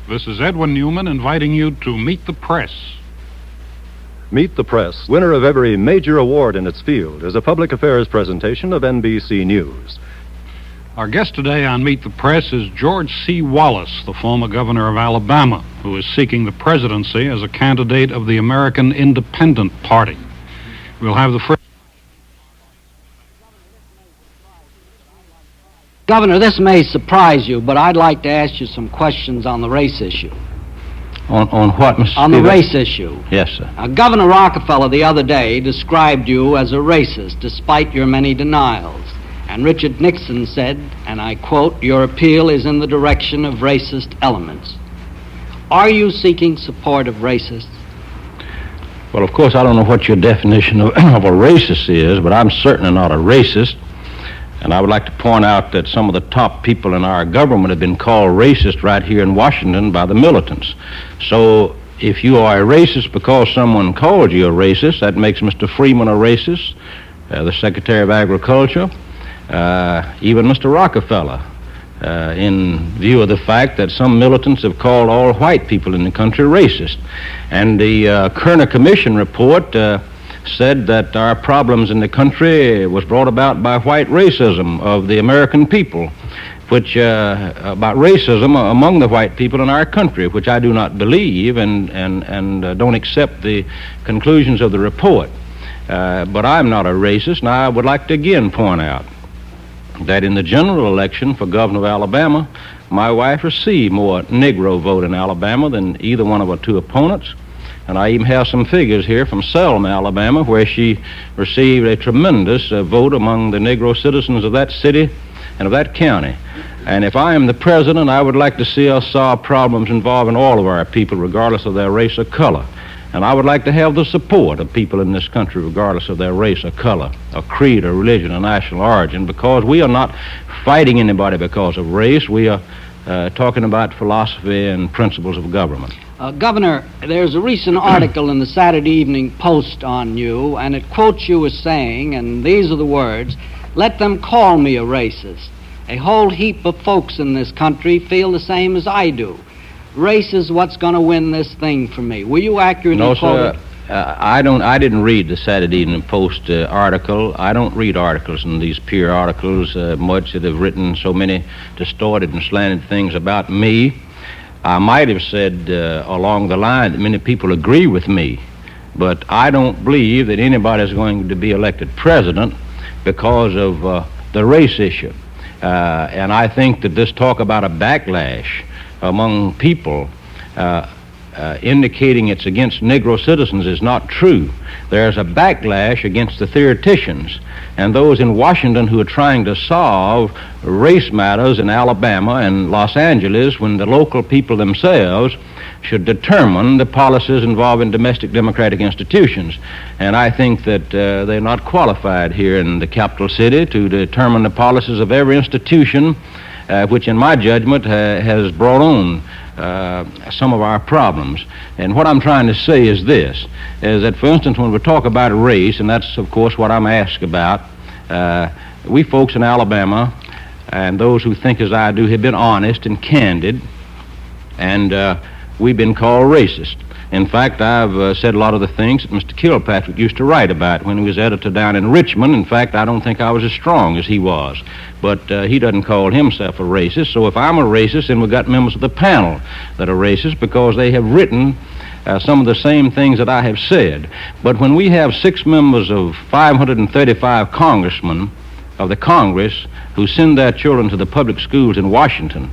This is Edwin Newman inviting you to Meet the Press. Meet the Press, winner of every major award in its field, is a public affairs presentation of NBC News. Our guest today on Meet the Press is George C. Wallace, the former governor of Alabama, who is seeking the presidency as a candidate of the American Independent Party. We'll have the first... Governor, this may surprise you, but I'd like to ask you some questions on the race issue. On what, Mr. On the Speaker? race issue. Yes, sir. Governor Rockefeller the other day described you as a racist despite your many denials. And Richard Nixon said, and I quote, "Your appeal is in the direction of racist elements." Are you seeking support of racists? Well, of course, I don't know what your definition of a racist is, but I'm certainly not a racist. And I would like to point out that some of the top people in our government have been called racist right here in Washington by the militants. So if you are a racist because someone called you a racist, that makes Mr. Freeman a racist, the Secretary of Agriculture, even Mr. Rockefeller, in view of the fact that some militants have called all white people in the country racist. And the Kerner Commission report said that our problems in the country was brought about by white racism of the American people, which about racism among the white people in our country, which I do not believe and don't accept the conclusions of the report. But I'm not a racist, and I would like to again point out that in the general election for governor of Alabama, my wife received more Negro vote in Alabama than either one of our two opponents. And I even have some figures here from Selma, Alabama, where she received a tremendous vote among the Negro citizens of that city and of that county. And if I am the president, I would like to see us solve problems involving all of our people, regardless of their race or color. And I would like to have the support of people in this country, regardless of their race or color, or creed or religion or national origin, because we are not fighting anybody because of race. We are talking about philosophy and principles of government. Governor, there's a recent article in the Saturday Evening Post on you, and it quotes you as saying, and these are the words, "Let them call me a racist. A whole heap of folks in this country feel the same as I do. Race is what's going to win this thing for me." Were you accurately quoted? No, sir. I didn't read the Saturday Evening Post article. I don't read articles in these peer articles much that have written so many distorted and slanted things about me. I might have said along the line that many people agree with me, but I don't believe that anybody is going to be elected president because of the race issue. And I think that this talk about a backlash among people indicating it's against Negro citizens is not true. There's a backlash against the theoreticians and those in Washington who are trying to solve race matters in Alabama and Los Angeles when the local people themselves should determine the policies involving domestic democratic institutions. And I think that they're not qualified here in the capital city to determine the policies of every institution which in my judgment has brought on some of our problems. And what I'm trying to say is this, is that, for instance, when we talk about race, and that's, of course, what I'm asked about, we folks in Alabama, and those who think as I do, have been honest and candid, and we've been called racist. In fact, I've said a lot of the things that Mr. Kilpatrick used to write about when he was editor down in Richmond. In fact, I don't think I was as strong as he was. But he doesn't call himself a racist. So if I'm a racist, then we've got members of the panel that are racist because they have written some of the same things that I have said. But when we have 6 members of 535 congressmen of the Congress who send their children to the public schools in Washington,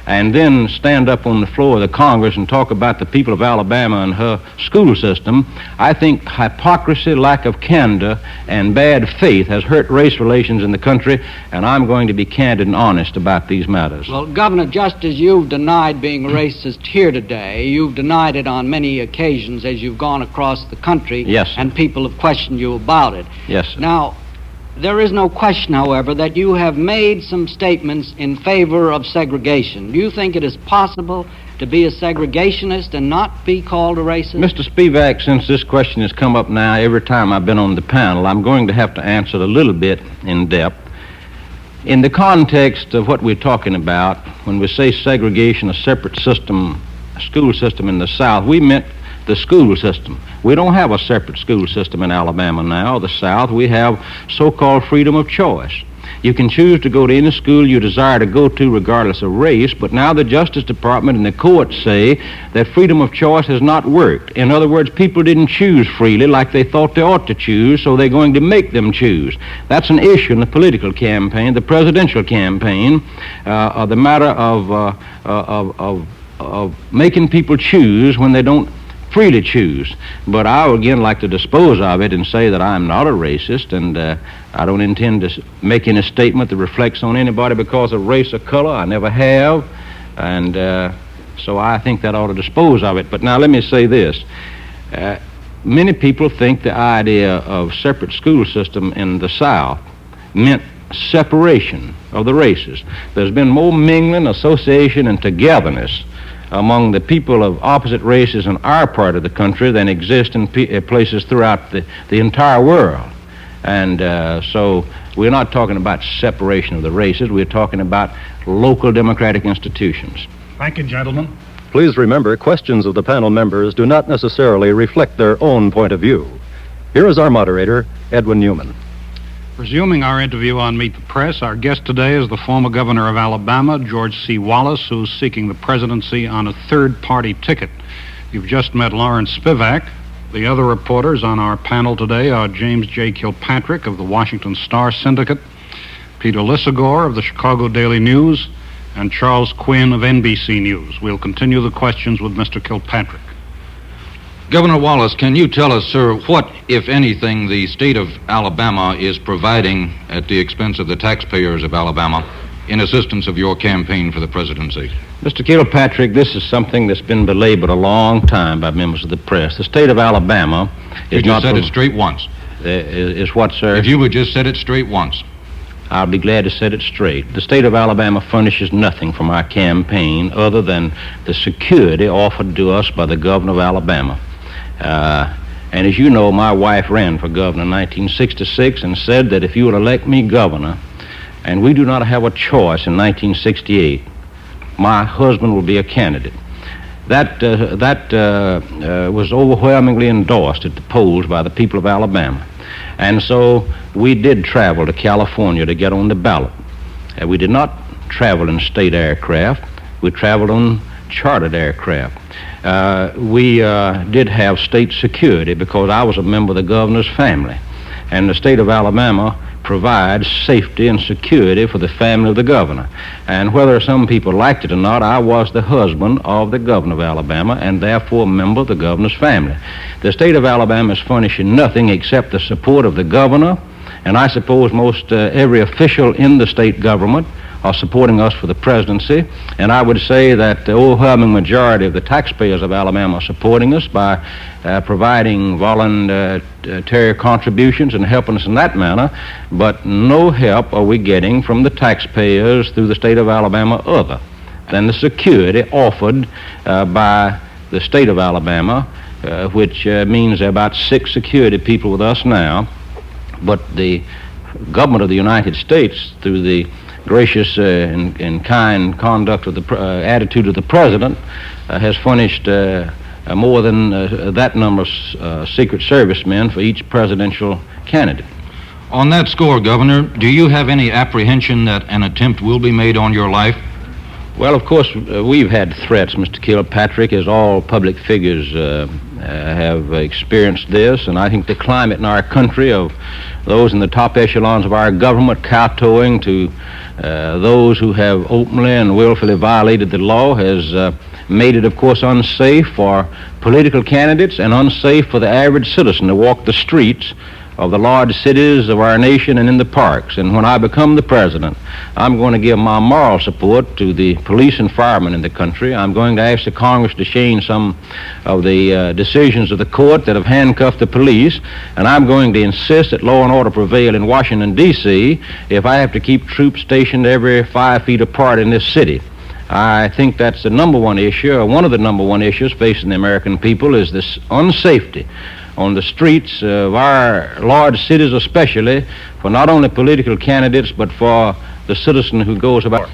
and then stand up on the floor of the Congress and talk about the people of Alabama and her school system, I think hypocrisy, lack of candor, and bad faith has hurt race relations in the country, and I'm going to be candid and honest about these matters. Well, Governor, just as you've denied being a racist here today, you've denied it on many occasions as you've gone across the country. Yes, sir. And people have questioned you about it. Yes, sir. Now, there is no question, however, that you have made some statements in favor of segregation. Do you think it is possible to be a segregationist and not be called a racist? Mr. Spivak, since this question has come up now every time I've been on the panel, I'm going to have to answer it a little bit in depth. In the context of what we're talking about, when we say segregation, a separate system, a school system in the South, we meant the school system. We don't have a separate school system in Alabama now, the South. We have so-called freedom of choice. You can choose to go to any school you desire to go to regardless of race, but now the Justice Department and the courts say that freedom of choice has not worked. In other words, people didn't choose freely like they thought they ought to choose, so they're going to make them choose. That's an issue in the political campaign, the presidential campaign, the matter of making people choose when they don't freely choose. But I would again like to dispose of it and say that I'm not a racist, and I don't intend to make any statement that reflects on anybody because of race or color. I never have, and so I think that ought to dispose of it. But now let me say this. Many people think the idea of separate school system in the South meant separation of the races. There's been more mingling, association, and togetherness among the people of opposite races in our part of the country than exist in places throughout the entire world. And so we're not talking about separation of the races. We're talking about local democratic institutions. Thank you, gentlemen. Please remember, questions of the panel members do not necessarily reflect their own point of view. Here is our moderator, Edwin Newman. Resuming our interview on Meet the Press, our guest today is the former governor of Alabama, George C. Wallace, who's seeking the presidency on a third-party ticket. You've just met Lawrence Spivak. The other reporters on our panel today are James J. Kilpatrick of the Washington Star Syndicate, Peter Lissagore of the Chicago Daily News, and Charles Quinn of NBC News. We'll continue the questions with Mr. Kilpatrick. Governor Wallace, can you tell us, sir, what, if anything, the state of Alabama is providing at the expense of the taxpayers of Alabama in assistance of your campaign for the presidency? Mr. Kilpatrick, this is something that's been belabored a long time by members of the press. The state of Alabama is You just said it straight once. Is what, sir? If you would just set it straight once. I'll be glad to set it straight. The state of Alabama furnishes nothing from our campaign other than the security offered to us by the governor of Alabama. And as you know, my wife ran for governor in 1966 and said that if you would elect me governor, and we do not have a choice in 1968, my husband will be a candidate. That was overwhelmingly endorsed at the polls by the people of Alabama. And so we did travel to California to get on the ballot. We did not travel in state aircraft. We traveled on chartered aircraft. We did have state security because I was a member of the governor's family. And the state of Alabama provides safety and security for the family of the governor. And whether some people liked it or not, I was the husband of the governor of Alabama and therefore a member of the governor's family. The state of Alabama is furnishing nothing except the support of the governor, and I suppose most every official in the state government are supporting us for the presidency, and I would say that the overwhelming majority of the taxpayers of Alabama are supporting us by providing voluntary contributions and helping us in that manner, but no help are we getting from the taxpayers through the state of Alabama other than the security offered by the state of Alabama, which means there are about 6 security people with us now, but the government of the United States, through the gracious and kind conduct of the attitude of the president, has furnished more than that number of Secret Service men for each presidential candidate. On that score, Governor, do you have any apprehension that an attempt will be made on your life? Well, of course, we've had threats, Mr. Kilpatrick, as all public figures have experienced this, and I think the climate in our country of those in the top echelons of our government kowtowing to those who have openly and willfully violated the law has made it, of course, unsafe for political candidates and unsafe for the average citizen to walk the streets of the large cities of our nation and in the parks. And when I become the president, I'm going to give my moral support to the police and firemen in the country. I'm going to ask the Congress to change some of the decisions of the court that have handcuffed the police, and I'm going to insist that law and order prevail in Washington, D.C. if I have to keep troops stationed every 5 feet apart in this city. I think that's the number one issue, or one of the number one issues facing the American people, is this unsafety on the streets of our large cities especially, for not only political candidates, but for the citizen who goes about.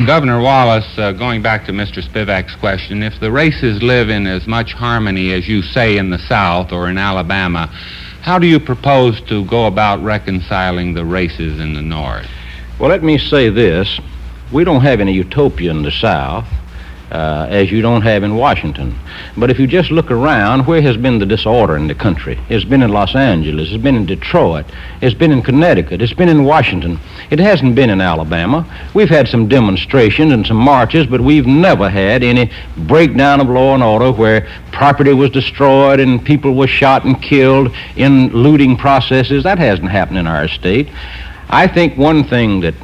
Governor Wallace, going back to Mr. Spivak's question, if the races live in as much harmony as you say in the South or in Alabama, how do you propose to go about reconciling the races in the North? Well, let me say this. We don't have any utopia in the South, as you don't have in Washington. But if you just look around, where has been the disorder in the country? It's been in Los Angeles, it's been in Detroit, it's been in Connecticut, it's been in Washington. It hasn't been in Alabama. We've had some demonstrations and some marches, but we've never had any breakdown of law and order where property was destroyed and people were shot and killed in looting processes. That hasn't happened in our state. I think one thing that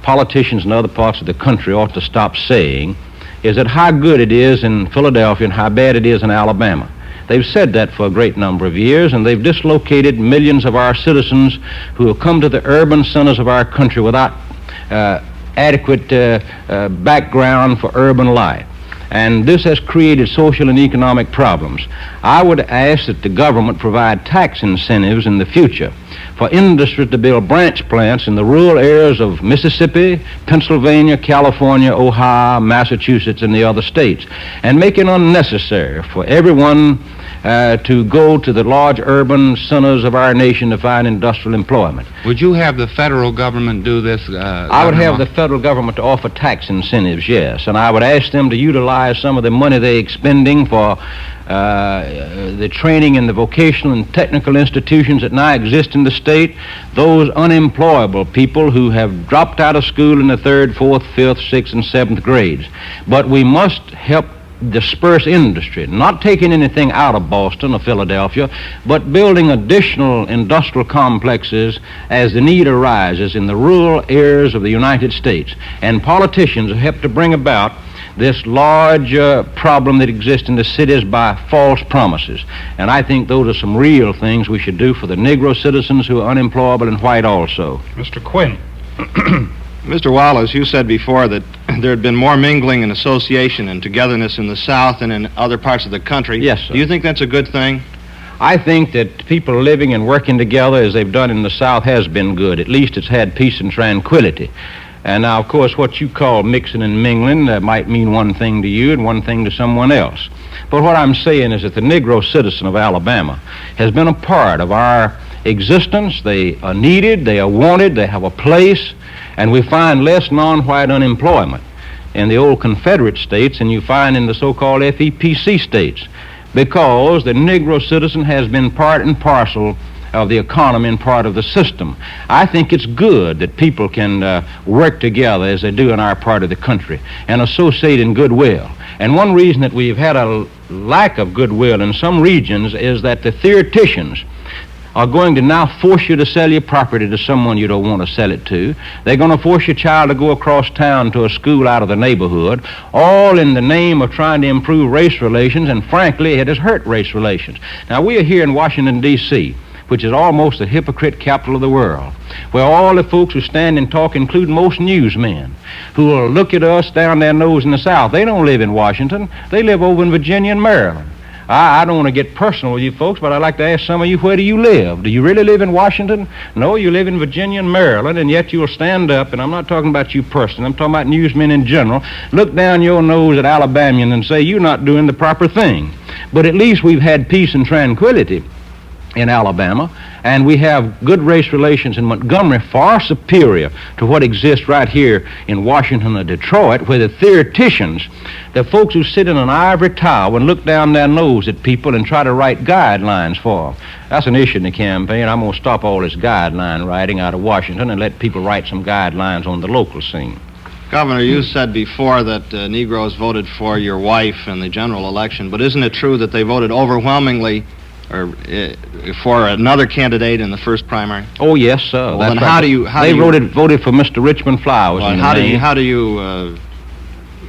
politicians in other parts of the country ought to stop saying is that how good it is in Philadelphia and how bad it is in Alabama. They've said that for a great number of years, and they've dislocated millions of our citizens who have come to the urban centers of our country without adequate background for urban life. And this has created social and economic problems. I would ask that the government provide tax incentives in the future for industry to build branch plants in the rural areas of Mississippi, Pennsylvania, California, Ohio, Massachusetts, and the other states, and make it unnecessary for everyone to go to the large urban centers of our nation to find industrial employment. Would you have the federal government do this? I would have the federal government to offer tax incentives, yes, and I would ask them to utilize some of the money they're expending for the training in the vocational and technical institutions that now exist in the state, those unemployable people who have dropped out of school in the 3rd, 4th, 5th, 6th, and 7th grades. But we must help disperse industry, not taking anything out of Boston or Philadelphia, but building additional industrial complexes as the need arises in the rural areas of the United States. And politicians have to bring about this large problem that exists in the cities by false promises. And I think those are some real things we should do for the Negro citizens who are unemployable and white also. Mr. Quinn. Mr. Wallace, you said before that there had been more mingling and association and togetherness in the South and in other parts of the country. Yes, sir. Do you think that's a good thing? I think that people living and working together as they've done in the South has been good. At least it's had peace and tranquility. And now, of course, what you call mixing and mingling might mean one thing to you and one thing to someone else. But what I'm saying is that the Negro citizen of Alabama has been a part of our existence. They are needed, they are wanted, they have a place, and we find less non-white unemployment in the old Confederate states than you find in the so-called FEPC states, because the Negro citizen has been part and parcel of the economy and part of the system. I think it's good that people can work together as they do in our part of the country and associate in goodwill. And one reason that we've had a lack of goodwill in some regions is that the theoreticians are going to now force you to sell your property to someone you don't want to sell it to. They're going to force your child to go across town to a school out of the neighborhood, all in the name of trying to improve race relations, and frankly, it has hurt race relations. Now, we are here in Washington, D.C., which is almost the hypocrite capital of the world, where all the folks who stand and talk, including most newsmen, who will look at us down their nose in the South, they don't live in Washington. They live over in Virginia and Maryland. I don't want to get personal with you folks, but I'd like to ask some of you, where do you live? Do you really live in Washington? No, you live in Virginia and Maryland, and yet you'll stand up, and I'm not talking about you personally, I'm talking about newsmen in general, look down your nose at Alabamians and say you're not doing the proper thing. But at least we've had peace and tranquility in Alabama, and we have good race relations in Montgomery, far superior to what exists right here in Washington or Detroit, where the theoreticians, the folks who sit in an ivory tower and look down their nose at people and try to write guidelines for them. That's an issue in the campaign. I'm going to stop all this guideline writing out of Washington and let people write some guidelines on the local scene. Governor, you said before that Negroes voted for your wife in the general election, but isn't it true that they voted overwhelmingly for another candidate in the first primary? Oh, yes, sir. Well, then how do you... They voted for Mr. Richmond Flowers. Well, how do you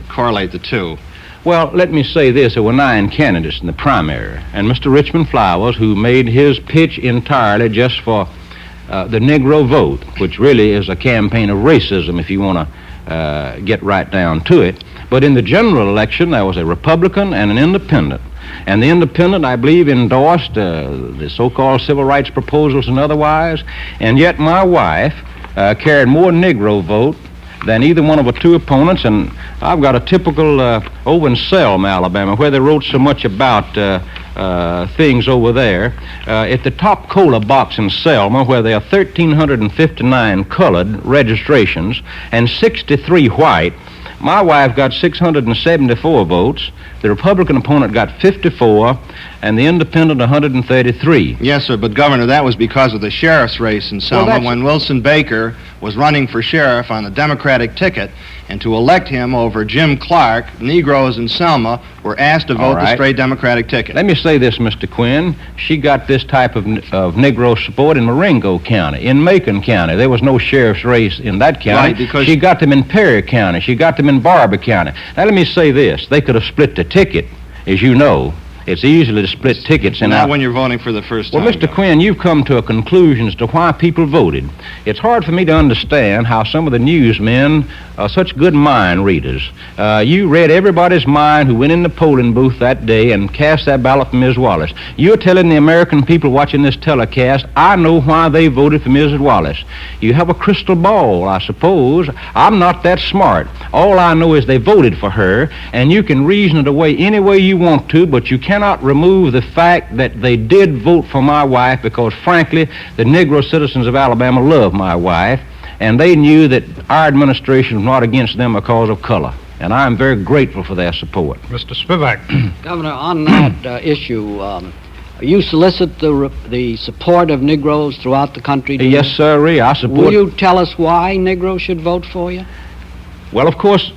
correlate the two? Well, let me say this. There were 9 candidates in the primary, and Mr. Richmond Flowers, who made his pitch entirely just for the Negro vote, which really is a campaign of racism if you want to get right down to it. But in the general election, there was a Republican and an independent. And the independent, I believe, endorsed the so-called civil rights proposals and otherwise. And yet my wife carried more Negro vote than either one of the two opponents, and I've got a typical over in Selma, Alabama, where they wrote so much about things over there. At the top cola box in Selma, where there are 1,359 colored registrations and 63 white, my wife got 674 votes. The Republican opponent got 54, and the independent 133. Yes, sir, but Governor, that was because of the sheriff's race in Selma when Wilson Baker was running for sheriff on the Democratic ticket, and to elect him over Jim Clark, Negroes in Selma were asked to vote the straight Democratic ticket. Let me say this, Mr. Quinn. She got this type of Negro support in Marengo County, in Macon County. There was no sheriff's race in that county. Right, because she got them in Perry County. She got them in Barber County. Now, let me say this. They could have split the ticket, as you know. It's easy to split tickets. Not when you're voting for the first time. Well, Mr. Quinn, you've come to a conclusion as to why people voted. It's hard for me to understand how some of the newsmen are such good mind readers. You read everybody's mind who went in the polling booth that day and cast that ballot for Ms. Wallace. You're telling the American people watching this telecast, I know why they voted for Mrs. Wallace. You have a crystal ball, I suppose. I'm not that smart. All I know is they voted for her, and you can reason it away any way you want to, but you cannot remove the fact that they did vote for my wife because, frankly, the Negro citizens of Alabama love my wife, and they knew that our administration was not against them because of color. And I'm very grateful for their support. Mr. Spivak. Governor, on that issue, you solicit the support of Negroes throughout the country? Yes, sir. I support... Will you tell us why Negroes should vote for you? Well, of course,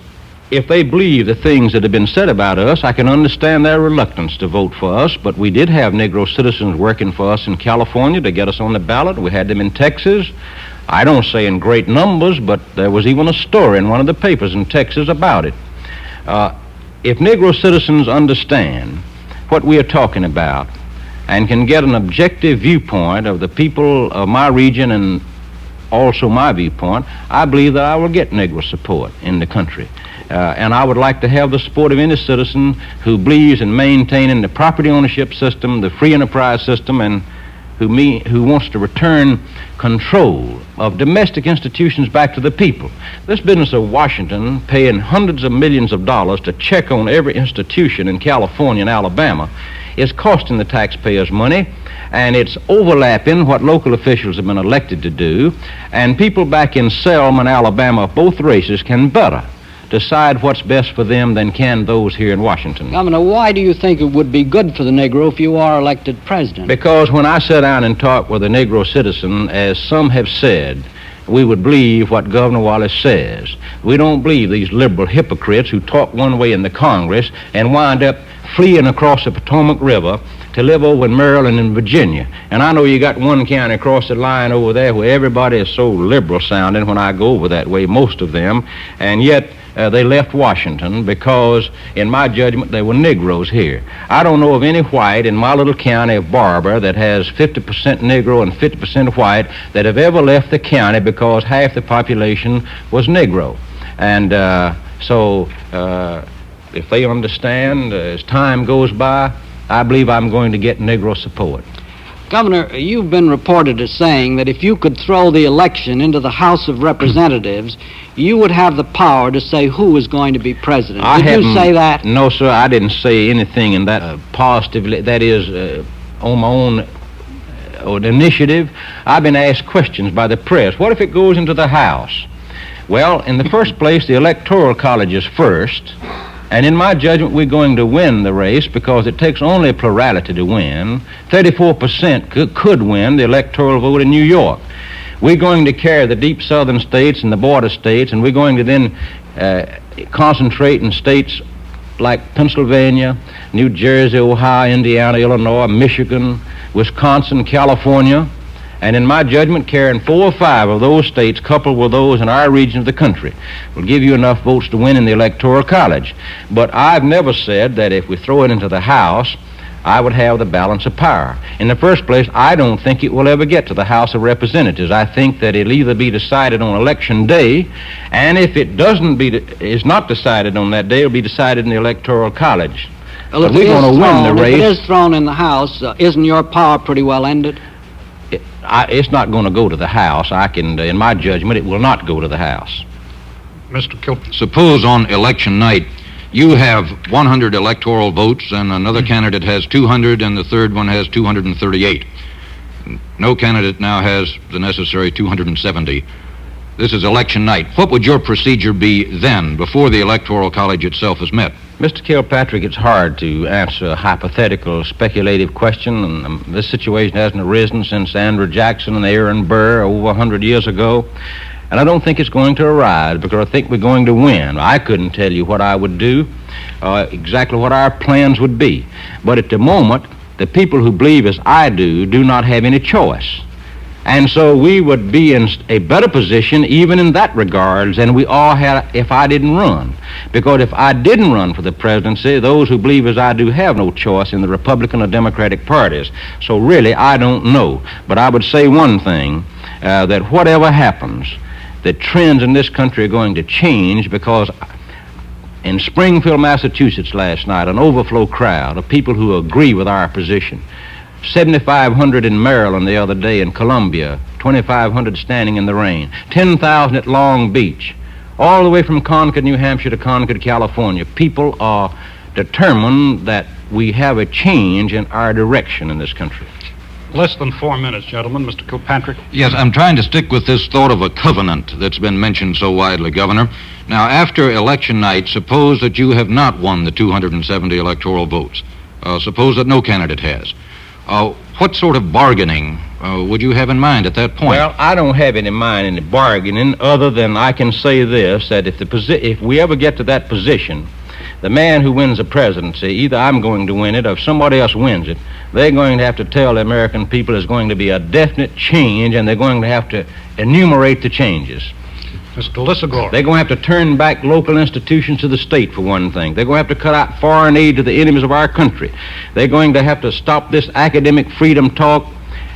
if they believe the things that have been said about us, I can understand their reluctance to vote for us, but we did have Negro citizens working for us in California to get us on the ballot. We had them in Texas. I don't say in great numbers, but there was even a story in one of the papers in Texas about it. If Negro citizens understand what we are talking about and can get an objective viewpoint of the people of my region and also my viewpoint, I believe that I will get Negro support in the country. And I would like to have the support of any citizen who believes in maintaining the property ownership system, the free enterprise system, and who wants to return control of domestic institutions back to the people. This business of Washington paying hundreds of millions of dollars to check on every institution in California and Alabama is costing the taxpayers money, and it's overlapping what local officials have been elected to do, and people back in Selma and Alabama of both races can better decide what's best for them than can those here in Washington. Governor, why do you think it would be good for the Negro if you are elected president? Because when I sit down and talk with a Negro citizen, as some have said, we would believe what Governor Wallace says. We don't believe these liberal hypocrites who talk one way in the Congress and wind up fleeing across the Potomac River to live over in Maryland and Virginia. And I know you got one county across the line over there where everybody is so liberal sounding when I go over that way, most of them, and yet they left Washington because, in my judgment, there were Negroes here. I don't know of any white in my little county of Barber that has 50% Negro and 50% white that have ever left the county because half the population was Negro. And so if they understand, as time goes by, I believe I'm going to get Negro support. Governor, you've been reported as saying that if you could throw the election into the House of Representatives, you would have the power to say who is going to be president. Did you say that? No, sir, I didn't say anything in that positively. That is, on my own initiative. I've been asked questions by the press. What if it goes into the House? Well, in the first place, the Electoral College is first. And in my judgment, we're going to win the race because it takes only a plurality to win. 34% could win the electoral vote in New York. We're going to carry the deep southern states and the border states, and we're going to then concentrate in states like Pennsylvania, New Jersey, Ohio, Indiana, Illinois, Michigan, Wisconsin, California. And in my judgment, carrying 4 or 5 of those states coupled with those in our region of the country will give you enough votes to win in the Electoral College. But I've never said that if we throw it into the House, I would have the balance of power. In the first place, I don't think it will ever get to the House of Representatives. I think that it'll either be decided on Election Day, and if it is not decided on that day, it'll be decided in the Electoral College. Well, if we're going to win the race. If it is thrown in the House, isn't your power pretty well ended? It's not going to go to the House. In my judgment, it will not go to the House. Mr. Kilpatrick. Suppose on election night you have 100 electoral votes and another candidate has 200 and the third one has 238. No candidate now has the necessary 270. This is election night. What would your procedure be then, before the Electoral College itself is met? Mr. Kilpatrick, it's hard to answer a hypothetical, speculative question, and this situation hasn't arisen since Andrew Jackson and Aaron Burr over 100 years ago, and I don't think it's going to arise because I think we're going to win. I couldn't tell you what I would do, exactly what our plans would be, but at the moment, the people who believe as I do not have any choice. And so we would be in a better position even in that regards than we all had if I didn't run. Because if I didn't run for the presidency, those who believe as I do have no choice in the Republican or Democratic parties. So really, I don't know. But I would say one thing, that whatever happens, the trends in this country are going to change because in Springfield, Massachusetts last night, an overflow crowd of people who agree with our position. 7,500 in Maryland the other day, in Columbia, 2,500 standing in the rain, 10,000 at Long Beach, all the way from Concord, New Hampshire to Concord, California. People are determined that we have a change in our direction in this country. Less than 4 minutes, gentlemen. Mr. Kilpatrick. Yes, I'm trying to stick with this thought of a covenant that's been mentioned so widely, Governor. Now, after election night, suppose that you have not won the 270 electoral votes. Suppose that no candidate has. What sort of bargaining would you have in mind at that point? Well, I don't have any mind in the bargaining other than I can say this, that if we ever get to that position, the man who wins the presidency, either I'm going to win it or if somebody else wins it, they're going to have to tell the American people there's going to be a definite change and they're going to have to enumerate the changes. Mr. Lissagore. They're going to have to turn back local institutions to the state, for one thing. They're going to have to cut out foreign aid to the enemies of our country. They're going to have to stop this academic freedom talk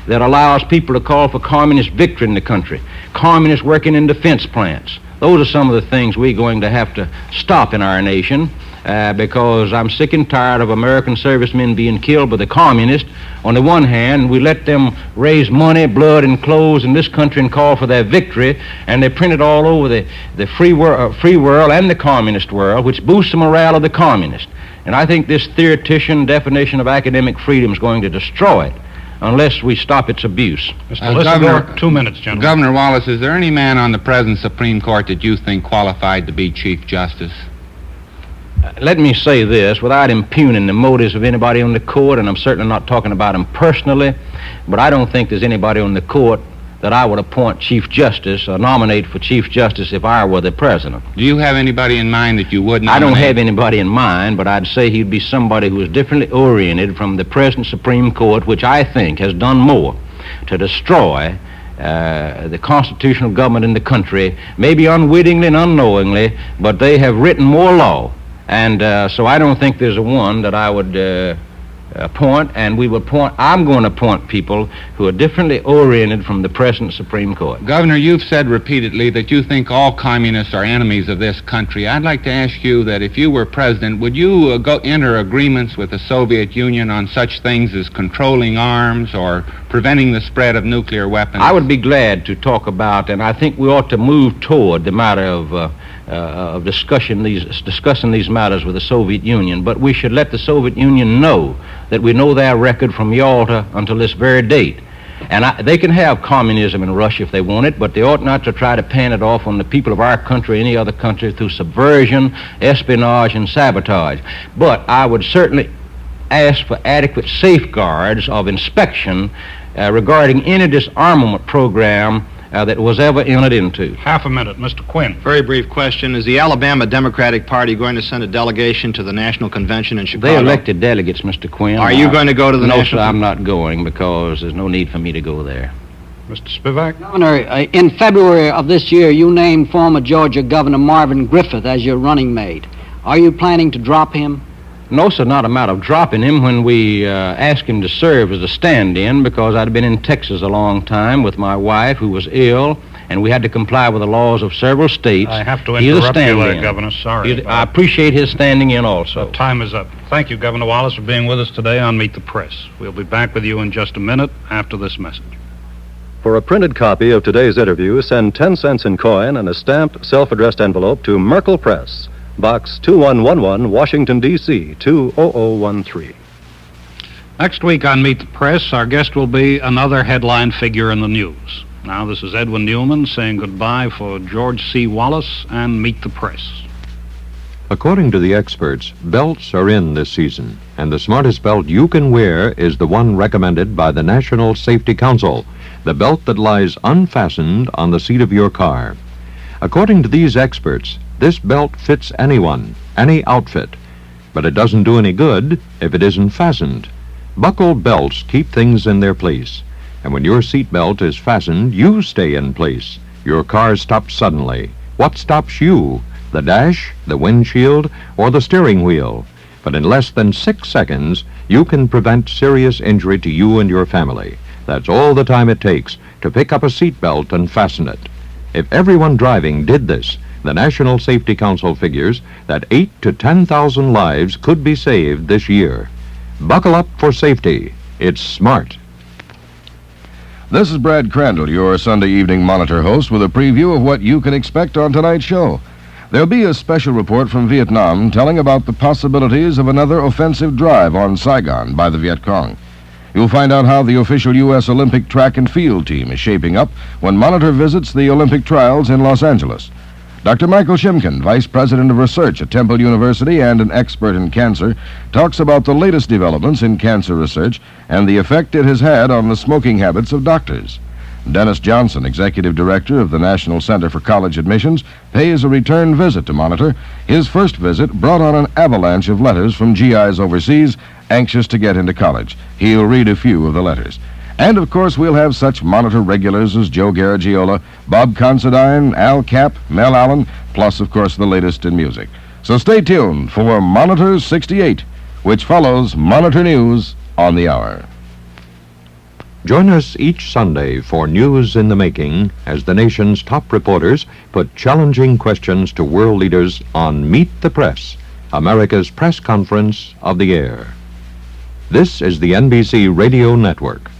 that allows people to call for communist victory in the country. Communists working in defense plants. Those are some of the things we're going to have to stop in our nation because I'm sick and tired of American servicemen being killed by the communists. On the one hand, we let them raise money, blood, and clothes in this country and call for their victory, and they print it all over the free world and the communist world, which boosts the morale of the communists. And I think this theoretician definition of academic freedom is going to destroy it unless we stop its abuse. Mr. Lissagore, 2 minutes, gentlemen. Governor Wallace, is there any man on the present Supreme Court that you think qualified to be Chief Justice? Let me say this without impugning the motives of anybody on the court, and I'm certainly not talking about him personally, but I don't think there's anybody on the court that I would appoint Chief Justice or nominate for Chief Justice if I were the president. Do you have anybody in mind that you would nominate? I don't have anybody in mind, but I'd say he'd be somebody who is differently oriented from the present Supreme Court, which I think has done more to destroy the constitutional government in the country, maybe unwittingly and unknowingly, but they have written more law. And so I don't think there's a one that I would appoint, and I'm going to appoint people who are differently oriented from the present Supreme Court. Governor, you've said repeatedly that you think all communists are enemies of this country. I'd like to ask you that if you were president, would you enter agreements with the Soviet Union on such things as controlling arms or preventing the spread of nuclear weapons? I would be glad to talk about, and I think we ought to move toward the matter of discussing these matters with the Soviet Union, but we should let the Soviet Union know that we know their record from Yalta until this very date. And they can have communism in Russia if they want it, but they ought not to try to pan it off on the people of our country or any other country through subversion, espionage, and sabotage. But I would certainly ask for adequate safeguards of inspection regarding any disarmament program that was ever entered into. Half a minute, Mr. Quinn. Very brief question. Is the Alabama Democratic Party going to send a delegation to the National Convention in Chicago? They elected delegates, Mr. Quinn. Are you going to go to the National? No, sir, I'm not going because there's no need for me to go there. Mr. Spivak? Governor, in February of this year, you named former Georgia Governor Marvin Griffith as your running mate. Are you planning to drop him? No, sir, not a matter of dropping him. When we asked him to serve as a stand-in, because I'd been in Texas a long time with my wife who was ill, and we had to comply with the laws of several states. I have to interrupt you there, Governor. Sorry. I appreciate his standing in also. Time is up. Thank you, Governor Wallace, for being with us today on Meet the Press. We'll be back with you in just a minute after this message. For a printed copy of today's interview, send 10 cents in coin and a stamped, self-addressed envelope to Merkel Press, Box 2111, Washington, D.C., 20013. Next week on Meet the Press, our guest will be another headline figure in the news. Now, this is Edwin Newman saying goodbye for George C. Wallace and Meet the Press. According to the experts, belts are in this season, and the smartest belt you can wear is the one recommended by the National Safety Council, the belt that lies unfastened on the seat of your car. According to these experts, this belt fits anyone, any outfit, but it doesn't do any good if it isn't fastened. Buckled belts keep things in their place, and when your seat belt is fastened, you stay in place. Your car stops suddenly. What stops you? The dash, the windshield, or the steering wheel? But in less than 6 seconds, you can prevent serious injury to you and your family. That's all the time it takes to pick up a seat belt and fasten it. If everyone driving did this, the National Safety Council figures that 8,000 to 10,000 lives could be saved this year. Buckle up for safety. It's smart. This is Brad Crandall, your Sunday Evening Monitor host, with a preview of what you can expect on tonight's show. There'll be a special report from Vietnam telling about the possibilities of another offensive drive on Saigon by the Viet Cong. You'll find out how the official U.S. Olympic track and field team is shaping up when Monitor visits the Olympic trials in Los Angeles. Dr. Michael Shimkin, Vice President of Research at Temple University and an expert in cancer, talks about the latest developments in cancer research and the effect it has had on the smoking habits of doctors. Dennis Johnson, Executive Director of the National Center for College Admissions, pays a return visit to Monitor. His first visit brought on an avalanche of letters from GIs overseas anxious to get into college. He'll read a few of the letters. And, of course, we'll have such Monitor regulars as Joe Garagiola, Bob Considine, Al Capp, Mel Allen, plus, of course, the latest in music. So stay tuned for Monitor 68, which follows Monitor News on the hour. Join us each Sunday for News in the Making as the nation's top reporters put challenging questions to world leaders on Meet the Press, America's press conference of the air. This is the NBC Radio Network.